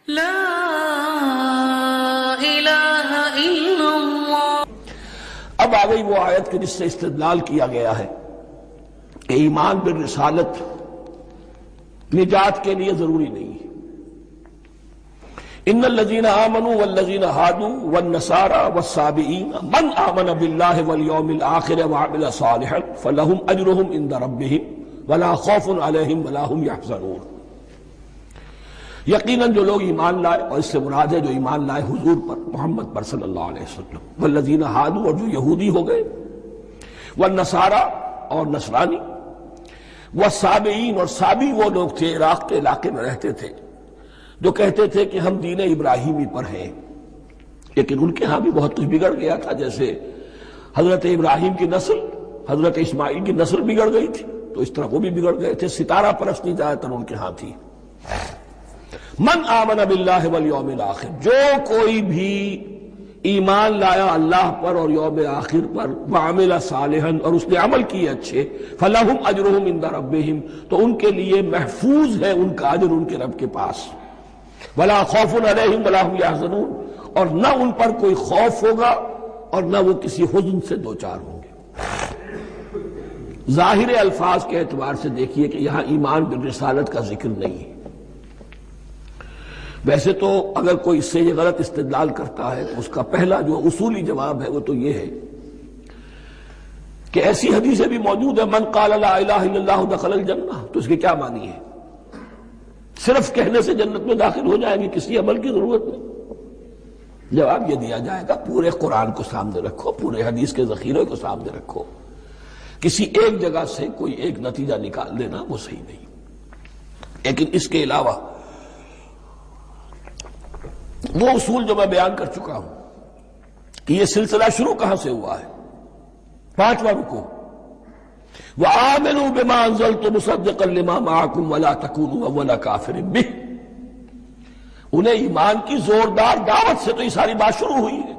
لا الہ الا اللہ۔ اب آ گئی وہ آیت کہ جس سے استدلال کیا گیا ہے کہ ایمان بالرسالت نجات کے لیے ضروری نہیں ہے۔ ان الذین آمنوا والذین ہادوا والنصارى والصابئین من آمن باللہ والیوم الآخر وعمل صالحا فلہم اجرہم عند ربہم ولا خوف علیہم ولا ہم یحزنون۔ یقیناً جو لوگ ایمان لائے، اور اس سے مراد ہے جو ایمان لائے حضور پر، محمد پر صلی اللہ علیہ وسلم، والذین ہادوا، اور جو یہودی ہو گئے، والنصارى، اور نصرانی، والصابئین، اور صابی وہ لوگ تھے عراق کے علاقے میں رہتے تھے جو کہتے تھے کہ ہم دین ابراہیمی پر ہیں، لیکن ان کے ہاں بھی بہت کچھ بگڑ گیا تھا، جیسے حضرت ابراہیم کی نسل، حضرت اسماعیل کی نسل بگڑ گئی تھی، تو اس طرح وہ بھی بگڑ گئے تھے۔ ستارہ پرستی زیادہ تر ان کے ہاں تھی۔ من آمن باللہ والیوم الآخر، جو کوئی بھی ایمان لایا اللہ پر اور یوم آخر پر، وعمل صالحا، اور اس نے عمل کیے اچھے، فلہم اجرہم عند ربہم، تو ان کے لیے محفوظ ہے ان کا اجر ان کے رب کے پاس، ولا خوف علیہم ولا ہم یحزنون، اور نہ ان پر کوئی خوف ہوگا اور نہ وہ کسی حزن سے دوچار ہوں گے۔ ظاہر الفاظ کے اعتبار سے دیکھیے کہ یہاں ایمان بالرسالت کا ذکر نہیں ہے۔ ویسے تو اگر کوئی اس سے یہ غلط استدلال کرتا ہے تو اس کا پہلا جو اصولی جواب ہے وہ تو یہ ہے کہ ایسی حدیثیں بھی موجود ہیں، من قال لا الہ الا اللہ دخل الجنہ، تو اس کے کیا معنی ہے؟ صرف کہنے سے جنت میں داخل ہو جائیں گے، کسی عمل کی ضرورت نہیں؟ جواب یہ دیا جائے گا پورے قرآن کو سامنے رکھو، پورے حدیث کے ذخیرے کو سامنے رکھو، کسی ایک جگہ سے کوئی ایک نتیجہ نکال لینا وہ صحیح نہیں۔ لیکن اس کے علاوہ وہ اصول جو میں بیان کر چکا ہوں کہ یہ سلسلہ شروع کہاں سے ہوا ہے؟ 5واں رکوع، وآمنوا بما انزلت مصدقا لما معكم ولا تكونوا اول كافر به، انہیں ایمان کی زوردار دعوت سے تو یہ ساری بات شروع ہوئی ہے۔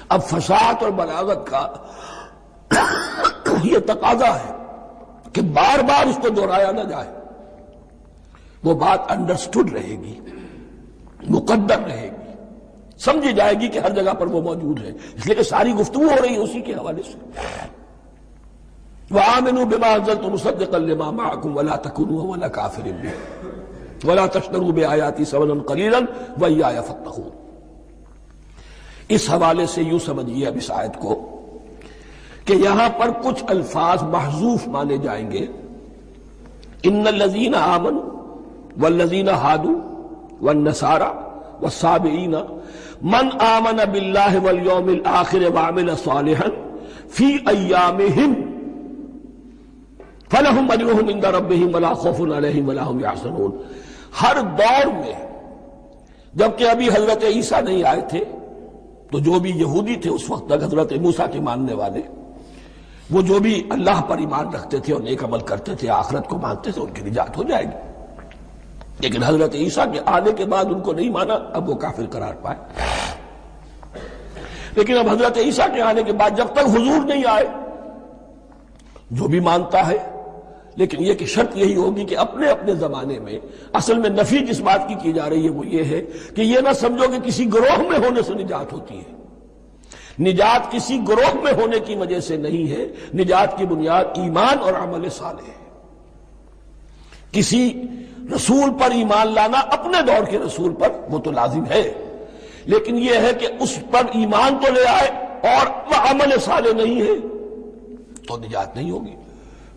اب فصاحت اور بلاغت کا یہ تقاضا ہے کہ بار بار اس کو دہرایا نہ جائے، وہ بات انڈرسٹوڈ رہے گی، مقدر رہے گی، سمجھی جائے گی کہ ہر جگہ پر وہ موجود ہے، اس لیے کہ ساری گفتگو ہو رہی ہے اسی کے حوالے سے۔ وَآمِنُوا بِمَا أَنزَلْتُ مُصَدِّقًا لِمَا مَعَكُمْ وَلَا تَكُونُوا أَوَّلَ كَافِرٍ بِهِ وَلَا تَشْتَرُوا بِآيَاتِي ثَمَنًا قَلِيلًا وَإِيَّايَ فَاتَّقُونِ۔ اس حوالے سے یوں سمجھیے اب اس آیت کو کہ یہاں پر کچھ الفاظ محذوف مانے جائیں گے۔ ان الذین آمنوا والذین ہادوا والنصارى والصابئین من آمن باللہ والیوم الآخر وعمل صالحا فی ایامہم فلہم اجرہم عند ربہم ولا خوف علیہم ولا ہم یحزنون۔ ہر دور میں جبکہ ابھی حضرت عیسیٰ نہیں آئے تھے تو جو بھی یہودی تھے اس وقت تک، حضرت موسیٰ کے ماننے والے، وہ جو بھی اللہ پر ایمان رکھتے تھے اور نیک عمل کرتے تھے، آخرت کو مانتے تھے، ان کی نجات ہو جائے گی۔ لیکن حضرت عیسیٰ کے آنے کے بعد ان کو نہیں مانا، اب وہ کافر قرار پائے۔ لیکن اب حضرت عیسیٰ کے آنے کے بعد جب تک حضور نہیں آئے، جو بھی مانتا ہے، لیکن یہ کہ شرط یہی ہوگی کہ اپنے اپنے زمانے میں، اصل میں نفی جس بات کی جا رہی ہے وہ یہ ہے کہ یہ نہ سمجھو کہ کسی گروہ میں ہونے سے نجات ہوتی ہے۔ نجات کسی گروہ میں ہونے کی وجہ سے نہیں ہے، نجات کی بنیاد ایمان اور عمل صالح ہے۔ کسی رسول پر ایمان لانا، اپنے دور کے رسول پر، وہ تو لازم ہے، لیکن یہ ہے کہ اس پر ایمان تو لے آئے اور وہ عمل صالح نہیں ہے تو نجات نہیں ہوگی۔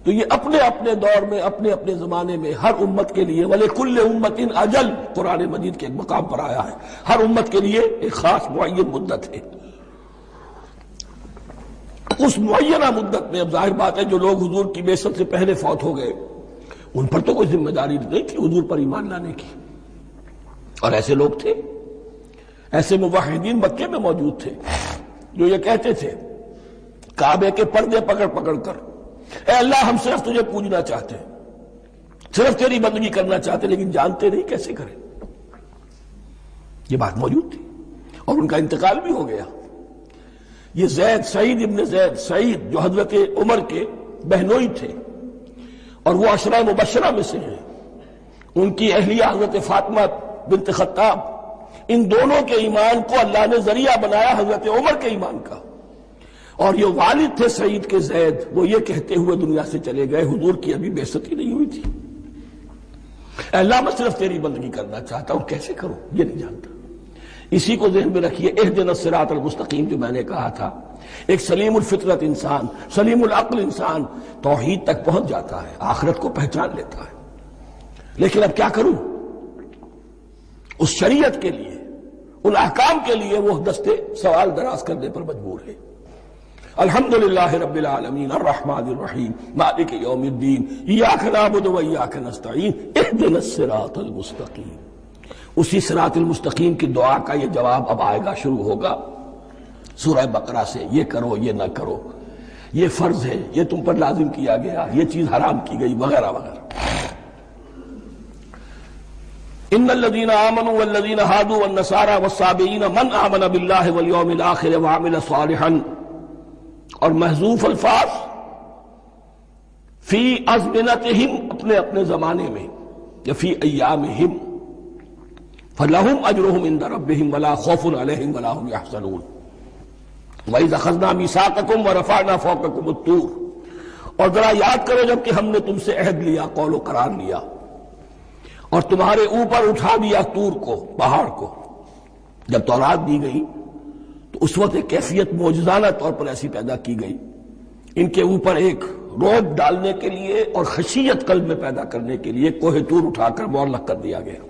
تو یہ اپنے اپنے دور میں، اپنے اپنے زمانے میں ہر امت کے لیے، وَلِكُلِّ أُمَّةٍ أَجَلٌ، قرآن مجید کے ایک مقام پر آیا ہے، ہر امت کے لیے ایک خاص معین مدت ہے۔ اس معینہ مدت میں اب ظاہر بات ہے جو لوگ حضور کی بعثت سے پہلے فوت ہو گئے ان پر تو کوئی ذمہ داری نہیں تھی حضور پر ایمان لانے کی، اور ایسے لوگ تھے، ایسے موحدین مکے میں موجود تھے جو یہ کہتے تھے کعبے کے پردے پکڑ پکڑ کر، اے اللہ ہم صرف تجھے پوجنا چاہتے ہیں، صرف تیری بندگی کرنا چاہتے ہیں، لیکن جانتے نہیں کیسے کریں۔ یہ بات موجود تھی اور ان کا انتقال بھی ہو گیا۔ یہ زید، سعید ابن زید، سعید جو حضرت عمر کے بہنوئی تھے اور وہ عشرہ مبشرہ میں سے ہیں، ان کی اہلیہ حضرت فاطمہ بنت خطاب، ان دونوں کے ایمان کو اللہ نے ذریعہ بنایا حضرت عمر کے ایمان کا. اور یہ والد تھے سعید کے زید، وہ یہ کہتے ہوئے دنیا سے چلے گئے حضور کی ابھی بعثت ہی نہیں ہوئی تھی. اے اللہ میں صرف تیری بندگی کرنا چاہتا ہوں، کیسے کروں یہ نہیں جانتا. اسی کو ذہن میں رکھیے، اہدنا الصراط المستقیم جو میں نے کہا تھا، ایک سلیم الفطرت انسان، سلیم العقل انسان توحید تک پہنچ جاتا ہے، آخرت کو پہچان لیتا ہے. لیکن اب کیا کروں؟ اس شریعت کے لیے، ان احکام کے لیے وہ دستے سوال دراز کرنے پر مجبور ہے. الحمدللہ رب العالمین الرحمن الرحیم مالک یوم الدین ایاک نعبد و ایاک نستعین اہدنا الصراط المستقیم. اسی صراط المستقیم کی دعا کا یہ جواب اب آئے گا، شروع ہوگا سورہ بقرہ سے. یہ کرو، یہ نہ کرو، یہ فرض ہے، یہ تم پر لازم کیا گیا، یہ چیز حرام کی گئی، وغیرہ وغیرہ. ان الذين آمنوا والذين هادوا والنصارى والصابئين من آمن بالله واليوم الآخر وعمل صالحا. اور محذوف الفاظ فی ازمنتہم، اپنے اپنے زمانے میں، یا فی ایامہم، فلہم اجرہم عند ربہم ولا خوف علیہم ولا هم یحزنون. وَإِذْ أَخَذْنَا مِيثَاقَكُمْ وَرَفَعْنَا فَوْقَكُمُ الطُّورَ. اور ذرا یاد کرو جب کہ ہم نے تم سے عہد لیا، قول و قرار لیا، اور تمہارے اوپر اٹھا دیا طور کو، پہاڑ کو. جب تورات دی گئی تو اس وقت ایک کیفیت معجزانہ طور پر ایسی پیدا کی گئی، ان کے اوپر ایک روب ڈالنے کے لیے اور خشیت قلب میں پیدا کرنے کے لیے کوہ طور اٹھا کر معلق کر دیا گیا.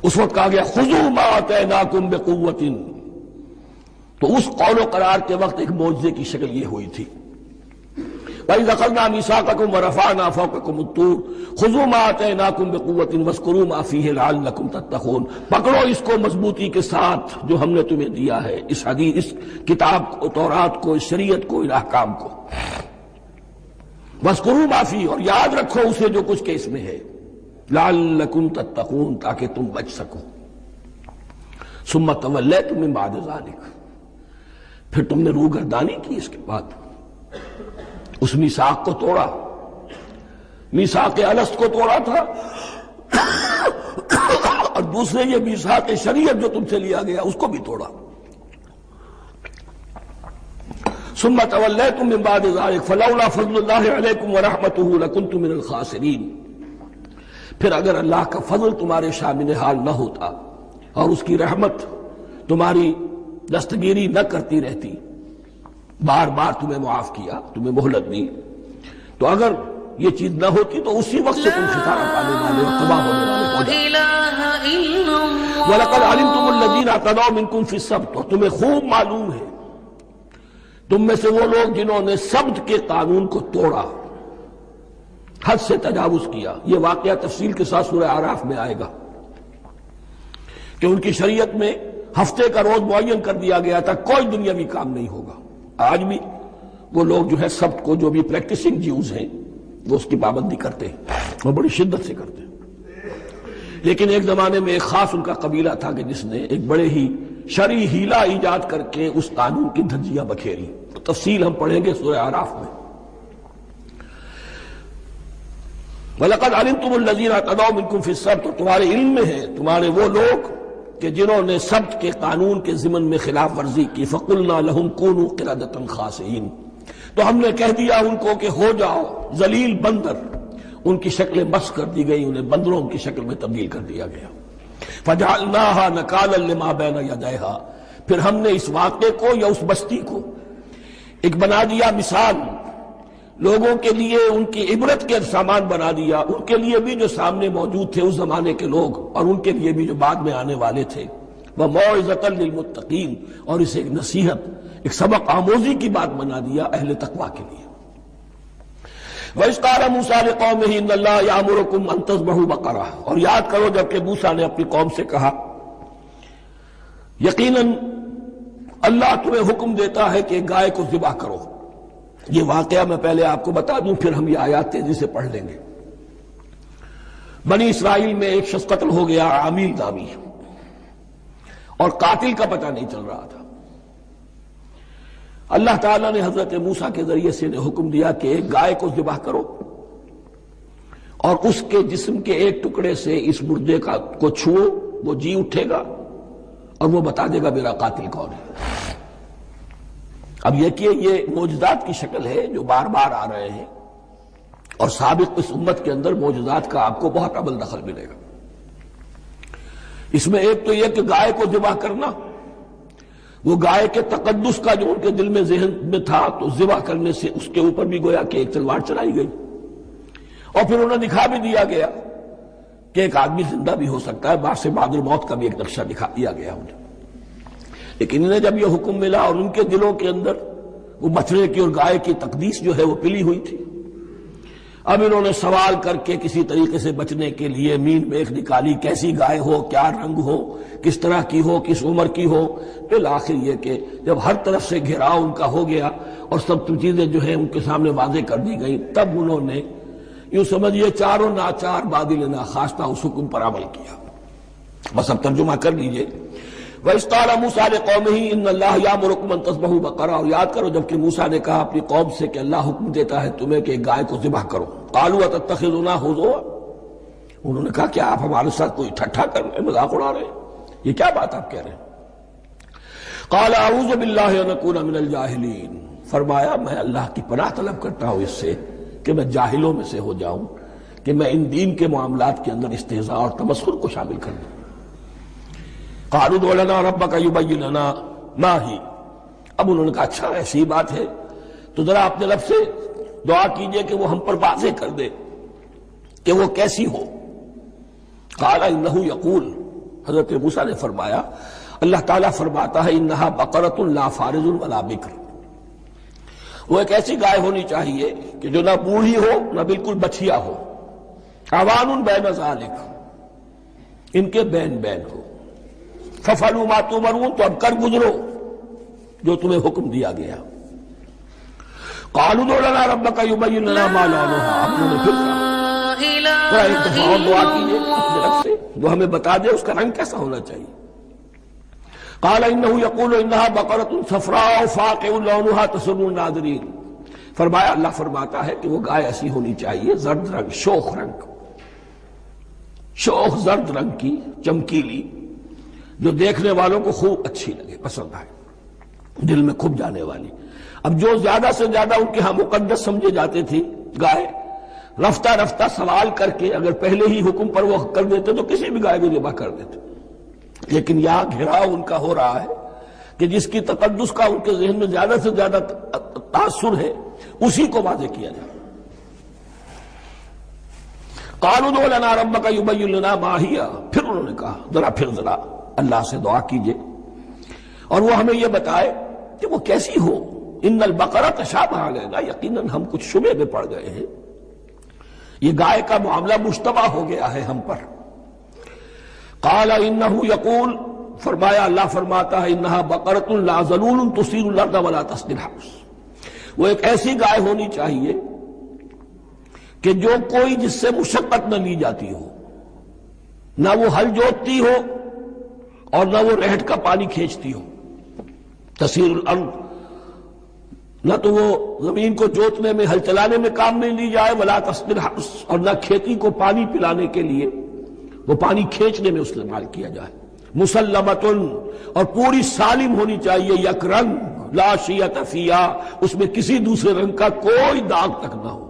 اس وقت کہا گیا خذوا ما آتیناکم بقوۃ. تو اس قول و قرار کے وقت ایک معجزے کی شکل یہ ہوئی تھی. وَإِذْ أَخَذْنَا مِيثَاقَكُمْ وَرَفَعْنَا فَوْقَكُمُ الطُّورَ خُذُوا مَا آتَيْنَاكُمْ بِقُوَّةٍ وَاذْكُرُوا مَا فِيهِ لَعَلَّكُمْ تَتَّقُونَ. پکڑو اس کو مضبوطی کے ساتھ جو ہم نے تمہیں دیا ہے، اس حدیث، اس کتاب کو، تورات کو، اس شریعت کو، ان احکام کو. وَاذْكُرُوا مَا فِيهِ، اور یاد رکھو اسے جو کچھ کہ اس میں ہے، لَعَلَّكُمْ تَتَّقُونَ، تاکہ تم بچ سکو. ثُمَّ تَوَلَّيْتُم مِّن بَعْدِ ذَلِكَ، پھر تم نے روگردانی کی اس کے بعد. اس میثاق کو توڑا، میثاق الست کو توڑا تھا، اور دوسرے یہ میثاق شریعت جو تم سے لیا گیا اس کو بھی توڑا. ثم تولیتم من بعد ذلک فلولا فضل اللہ علیکم ورحمتہ لکنتم من الخاسرین. پھر اگر اللہ کا فضل تمہارے شامل حال نہ ہوتا اور اس کی رحمت تمہاری دستگیری نہ کرتی رہتی، بار بار تمہیں معاف کیا، تمہیں مہلت دی، تو اگر یہ چیز نہ ہوتی تو اسی وقت سے تم خسارہ پانے والے اور تباہ ہونے والے ہو جاتے. وَلَقَدْ عَلِمْتُمُ الَّذِينَ اعْتَدَوْا مِنْكُمْ فِي السَّبْتِ. اور تمہیں خوب معلوم ہے تم میں سے وہ لوگ جنہوں نے سبت کے قانون کو توڑا، حد سے تجاوز کیا. یہ واقعہ تفصیل کے ساتھ سورہ اعراف میں آئے گا کہ ان کی شریعت میں ہفتے کا روز معین کر دیا گیا تھا، کوئی دنیاوی کام نہیں ہوگا. آج بھی وہ لوگ جو ہے سبت کو، جو بھی پریکٹسنگ جیوز ہیں، وہ اس کی پابندی کرتے ہیں، وہ بڑی شدت سے کرتے ہیں. لیکن ایک زمانے میں ایک خاص ان کا قبیلہ تھا کہ جس نے ایک بڑے ہی شرعی ہیلہ ایجاد کر کے اس قانون کی دھجیاں بکھیری. تفصیل ہم پڑھیں گے سورہ اعراف میں. وَلَقَدْ عَلِمْتُمُ الَّذِينَ اعْتَدَوْا مِنْكُمْ فِي السَّبْتِ. اور تمہارے علم میں ہے تمہارے وہ لوگ کہ جنہوں نے سبت کے قانون کے ضمن میں خلاف ورزی کی. فَقُلْنَا لَهُمْ كُونُوا قِرَدَةً خَاسِئِينَ. تو ہم نے کہہ دیا ان کو کہ ہو جاؤ ذلیل بندر. ان کی شکلیں مسخ کر دی گئی، انہیں بندروں کی شکل میں تبدیل کر دیا گیا. فَجَعَلْنَاهَا نَكَالًا لِمَا بَيْنَ يَدَيْهَا. پھر ہم نے اس واقعے کو یا اس بستی کو ایک بنا دیا مثال، لوگوں کے لیے ان کی عبرت کے سامان بنا دیا، ان کے لیے بھی جو سامنے موجود تھے اس زمانے کے لوگ، اور ان کے لیے بھی جو بعد میں آنے والے تھے. وَمَوْعِظَةً لِّلْمُتَّقِينَ. اور اسے ایک نصیحت، ایک سبق آموزی کی بات بنا دیا اہل تقویٰ کے لیے. وَإِذْ قَالَ مُوسَىٰ لِقَوْمِهِ إِنَّ اللَّهَ يَأْمُرُكُمْ أَن تَذْبَحُوا بَقَرَةً. اور یاد کرو جب کہ موسیٰ نے اپنی قوم سے کہا یقیناً اللہ تمہیں حکم دیتا ہے کہ گائے کو ذبح کرو. یہ واقعہ میں پہلے آپ کو بتا دوں، پھر ہم یہ آیات تیزی سے پڑھ لیں گے. بنی اسرائیل میں ایک شخص قتل ہو گیا، عامیل نامی، اور قاتل کا پتہ نہیں چل رہا تھا. اللہ تعالیٰ نے حضرت موسیٰ کے ذریعے سے انہیں حکم دیا کہ ایک گائے کو ذبح کرو اور اس کے جسم کے ایک ٹکڑے سے اس مردے کو چھو، وہ جی اٹھے گا اور وہ بتا دے گا میرا قاتل کون ہے۔ اب یہ کہ یہ معجزات کی شکل ہے جو بار بار آ رہے ہیں، اور سابق اس امت کے اندر معجزات کا آپ کو بہت عمل دخل ملے گا۔ اس میں ایک تو یہ کہ گائے کو ذبح کرنا، وہ گائے کے تقدس کا جو ان کے دل میں ذہن میں تھا، تو ذبح کرنے سے اس کے اوپر بھی گویا کہ ایک تلوار چلائی گئی، اور پھر انہیں دکھا بھی دیا گیا کہ ایک آدمی زندہ بھی ہو سکتا ہے، بعد سے بعد الموت کا بھی ایک نقشہ دکھا دیا گیا انہیں۔ لیکن انہیں جب یہ حکم ملا اور ان کے دلوں کے اندر وہ بچڑے کی اور گائے کی تقدیس جو ہے وہ پلی ہوئی تھی، اب انہوں نے سوال کر کے کسی طریقے سے بچنے کے لیے مین میخ نکالی، کیسی گائے ہو، کیا رنگ ہو، کس طرح کی ہو، کس عمر کی ہو۔ بالآخر یہ کہ جب ہر طرف سے گھیراؤ ان کا ہو گیا اور سب چیزیں جو ہیں ان کے سامنے واضح کر دی گئیں، تب انہوں نے یوں سمجھیے چاروں ناچار بادل ناخواستہ اس حکم پر عمل کیا۔ بس اب ترجمہ کر لیجئے۔ وَإِذْ قَالَ مُوسَىٰ لِقَوْمِهِ إِنَّ اللَّهَ يَأْمُرُكُمْ أَن تَذْبَحُوا بَقَرَةً، اور یاد کرو جب کہ موسیٰ نے کہا اپنی قوم سے کہ اللہ حکم دیتا ہے تمہیں کہ ایک گائے کو ذبح کرو۔ قَالُوا أَتَتَّخِذُنَا هُزُوًا، انہوں نے کہا کہ آپ ہمارے ساتھ کوئی ٹھٹھا کر رہے ہیں، مذاق اڑا رہے ہیں، یہ کیا بات آپ کہہ رہے ہیں؟ قَالَ أَعُوذُ بِاللَّهِ أَنْ أَكُونَ مِنَ الْجَاهِلِينَ، فرمایا میں اللہ کی پناہ طلب کرتا ہوں اس سے کہ میں جاہلوں میں سے ہو جاؤں، کہ میں ان دین کے معاملات کے اندر استہزاء اور تمسخر کو شامل کر دوں۔ قالوا ادع لنا ربك يبين لنا ما هي، اب انہوں نے کہا اچھا ایسی بات ہے تو ذرا اپنے رب سے دعا کیجئے کہ وہ ہم پر واضح کر دے کہ وہ کیسی ہو۔ قال انه يقول، حضرت موسیٰ نے فرمایا اللہ تعالیٰ فرماتا ہے انها بقرة لا فارض ولا بکر، وہ ایک ایسی گائے ہونی چاہیے کہ جو نہ بوڑھی ہو نہ بالکل بچھیا ہو، عوان بین ذالک، ان کے بین بین ہو۔ فَفَعَلُوا مَا تُؤْمَرُونَ، تو اب کر گزرو جو تمہیں حکم دیا گیا۔ قَالُوا ادْعُ لَنَا رَبَّكَ يُبَيِّن لَنَا مَا لَوْنُهَا، اب انہوں نے پھر کہا ایک دفعہ اور دعا کیجئے اپنے رب سے وہ ہمیں بتا دے اس کا رنگ کیسا ہونا چاہیے۔ قَالَ إِنَّهُ يَقُولُ إِنَّهَا بَقَرَةٌ صَفْرَاءُ فَاقِعٌ لَوْنُهَا تَسُرُّ النَّاظِرِينَ، فرمایا اللہ فرماتا ہے کہ وہ گائے ایسی ہونی چاہیے زرد رنگ، شوخ رنگ، شوخ زرد رنگ کی، چمکیلی، جو دیکھنے والوں کو خوب اچھی لگے، پسند آئے، دل میں کھپ جانے والی۔ اب جو زیادہ سے زیادہ ان کے ہاں مقدس سمجھے جاتے تھی گائے، رفتہ رفتہ سوال کر کے اگر پہلے ہی حکم پر وہ کر دیتے تو کسی بھی گائے کو ذبح کر دیتے، لیکن یہاں گھیراؤ ان کا ہو رہا ہے کہ جس کی تقدس کا ان کے ذہن میں زیادہ سے زیادہ تاثر ہے اسی کو واضح کیا جائے۔ قالوا ادع لنا ربك يبين لنا ما هي، پھر انہوں نے کہا ذرا اللہ سے دعا کیجئے اور وہ ہمیں یہ بتائے کہ وہ کیسی ہو۔ ان البقرہ تشابہ علینا، یقیناً ہم کچھ شبہ میں پڑ گئے ہیں، یہ گائے کا معاملہ مشتبہ ہو گیا ہے ہم پر۔ قال انہ یقول، فرمایا اللہ فرماتا ہے انہا بقرۃ لا ذلول تثیر الارض ولا تسقی الحرث، وہ ایک ایسی گائے ہونی چاہیے کہ جو کوئی جس سے مشقت نہ لی جاتی ہو، نہ وہ ہل جوتتی ہو اور نہ وہ رہٹ کا پانی کھینچتی ہو۔ تسیر الارض، نہ تو وہ زمین کو جوتنے میں ہل چلانے میں کام نہیں لی جائے، ولا تسقی الحرث، اور نہ کھیتی کو پانی پلانے کے لیے وہ پانی کھینچنے میں استعمال کیا جائے۔ مسلمتن، اور پوری سالم ہونی چاہیے، یک رنگ، لا شیۃ فیہا، اس میں کسی دوسرے رنگ کا کوئی داغ تک نہ ہو۔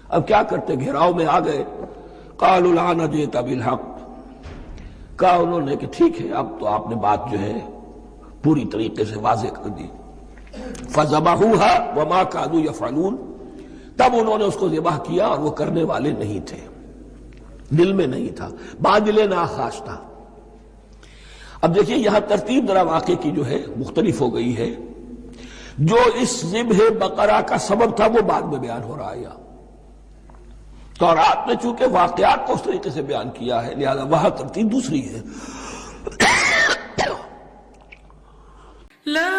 اب کیا کرتے، گھیراؤ میں آ گئے۔ قالوا الآن جئت بالحق، کہا انہوں نے کہ ٹھیک ہے اب تو آپ نے بات جو ہے پوری طریقے سے واضح کر دی۔ فذبحوها وما كانوا يفعلون، تب انہوں نے اس کو ذبح کیا اور وہ کرنے والے نہیں تھے، دل میں نہیں تھا، بادل ناخواستہ۔ اب دیکھیے یہاں ترتیب ذرا واقعے کی جو ہے مختلف ہو گئی ہے، جو اس ذبح بقرہ کا سبب تھا وہ بعد میں بیان ہو رہا ہے۔ تورات نے چونکہ واقعات کو اس طریقے سے بیان کیا ہے لہذا وہاں ترتیب دوسری ہے۔ لا